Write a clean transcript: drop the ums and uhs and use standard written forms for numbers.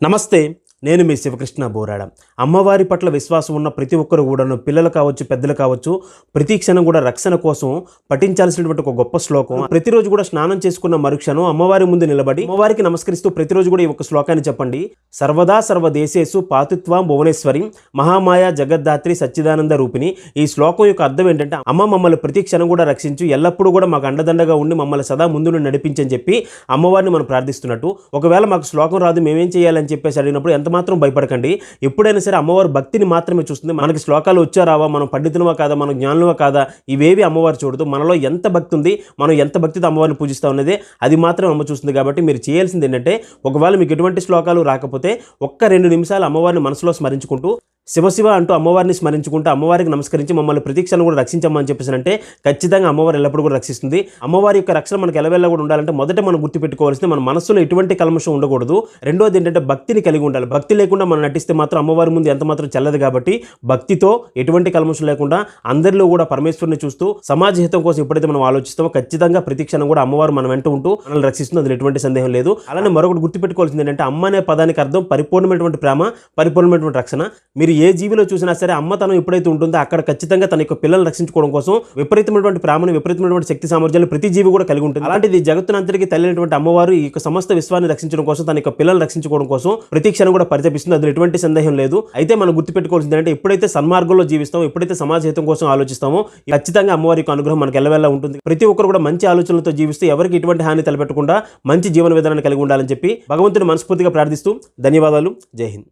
నమస్తే, నేను మీ శివకృష్ణ బోరాడ. అమ్మవారి పట్ల విశ్వాసం ఉన్న ప్రతి ఒక్కరు కూడాను, పిల్లలు కావచ్చు, పెద్దలు కావచ్చు, ప్రతి క్షణం కూడా రక్షణ కోసం పఠించాల్సినటువంటి ఒక గొప్ప శ్లోకం. ప్రతిరోజు కూడా స్నానం చేసుకున్న మరుక్షణం అమ్మవారి ముందు నిలబడి అమ్మవారికి నమస్కరిస్తూ ప్రతిరోజు కూడా ఈ ఒక శ్లోకాన్ని చెప్పండి. సర్వదా సర్వదేశేషు పాతుత్వాం భువనేశ్వరి మహామాయ జగద్ధాత్రి సచ్చిదానంద రూపిణి. ఈ శ్లోకం యొక్క అర్థం ఏంటంటే, అమ్మ మమ్మల్ని ప్రతి క్షణం కూడా రక్షించు, ఎల్లప్పుడూ కూడా మాకు అండదండగా ఉండి మమ్మల్ని సదా ముందు నడిపించని చెప్పి అమ్మవారిని మనం ప్రార్థిస్తున్నట్టు. ఒకవేళ మాకు శ్లోకం రాదు, మేమేం చేయాలని చెప్పేసి అడిగినప్పుడు ఎంత మాత్రం భయపడకండి. ఎప్పుడైనా సరే అమ్మవారు భక్తిని మాత్రమే చూస్తుంది. మనకి శ్లోకాలు వచ్చా రావా, మనం పండితులమా కాదా, మనం జ్ఞానులమా కాదా, ఇవేవి అమ్మవారు చూడదు. మనలో ఎంత భక్తి ఉంది, మనం ఎంత భక్తితో అమ్మవారిని పూజిస్తా ఉన్నదే అది మాత్రం అమ్మ చూస్తుంది. కాబట్టి మీరు చేయాల్సింది ఏంటంటే, ఒకవేళ మీకు ఎటువంటి శ్లోకాలు రాకపోతే ఒక్క 2 నిమిషాలు అమ్మవారిని మనసులో స్మరించుకుంటూ శివశివ అంటూ అమ్మవారిని స్మరించుకుంటూ అమ్మవారికి నమస్కరించి మమ్మల్ని ప్రతిక్షణం కూడా రక్షించమని చెప్పేసి అంటే ఖచ్చితంగా అమ్మవారు ఎల్లప్పుడూ కూడా రక్షిస్తుంది. అమ్మవారి యొక్క రక్షణ మనకు ఎలవెల్లా కూడా ఉండాలంటే మొదట మనం గుర్తుపెట్టుకోవాల్సింది, మన మనసులో ఎటువంటి కల్మషం ఉండకూడదు. రెండోది ఏంటంటే, భక్తిని కలిగి ఉండాలి. భక్తి లేకుండా మనం నటిస్తే మాత్రం అమ్మవారి ముందు ఎంత మాత్రం చెల్లదు. కాబట్టి భక్తితో ఎటువంటి కల్మషం లేకుండా అందరిలో కూడా పరమేశ్వరుని చూస్తూ సమాజ హితం కోసం ఎప్పుడైతే మనం ఆలోచిస్తామో ఖచ్చితంగా ప్రతిక్షణం కూడా అమ్మవారు మనం వెంట ఉంటూ మనల్ని రక్షిస్తుంది. అందులో ఎటువంటి సందేహం లేదు. అలానే మరొకటి గుర్తుపెట్టుకోవాల్సింది ఏంటంటే, అమ్మ అనే పదానికి అర్థం పరిపూర్ణమైనటువంటి ప్రేమ, పరిపూర్ణమైనటువంటి రక్షణ. మీరు ఏ జీవిలో చూసినా సరే అమ్మతనం ఎప్పుడైతే ఉంటుందో అక్కడ ఖచ్చితంగా తన యొక్క పిల్లల్ని రక్షించుకోవడం కోసం విపరీతమైనటువంటి ప్రేమను, విపరీతమైనటువంటి శక్తి సామర్థ్యాలు ప్రతి జీవి కూడా కలిగి ఉంటుంది. అలాంటిది జగత్తునంతటికి తల్లినటువంటి అమ్మవారు ఈ యొక్క సమస్త విశ్వాన్ని రక్షించడం కోసం, తన యొక్క పిల్లల్ని రక్షించుకోవడం కోసం ప్రతి క్షణం కూడా పరితపిస్తుంది. అందులో ఎటువంటి సందేహం లేదు. అయితే మనం గుర్తుపెట్టుకోవాల్సింది ఏంటంటే, ఎప్పుడైతే సన్మార్గంలో జీవిస్తామో, ఎప్పుడైతే సమాజ హితం కోసం ఆలోచిస్తామో ఖచ్చితంగా అమ్మవారి యొక్క అనుగ్రహం మనకు ఎల్లవెల్లా ఉంటుంది. ప్రతి ఒక్కరు కూడా మంచి ఆలోచనలతో జీవిస్తూ ఎవరికి ఎటువంటి హాని తలపెట్టకుండా మంచి జీవన విధానాన్ని కలిగి ఉండాలని చెప్పి భగవంతుని మనస్ఫూర్తిగా ప్రార్థిస్తూ ధన్యవాదాలు. జై హింద్.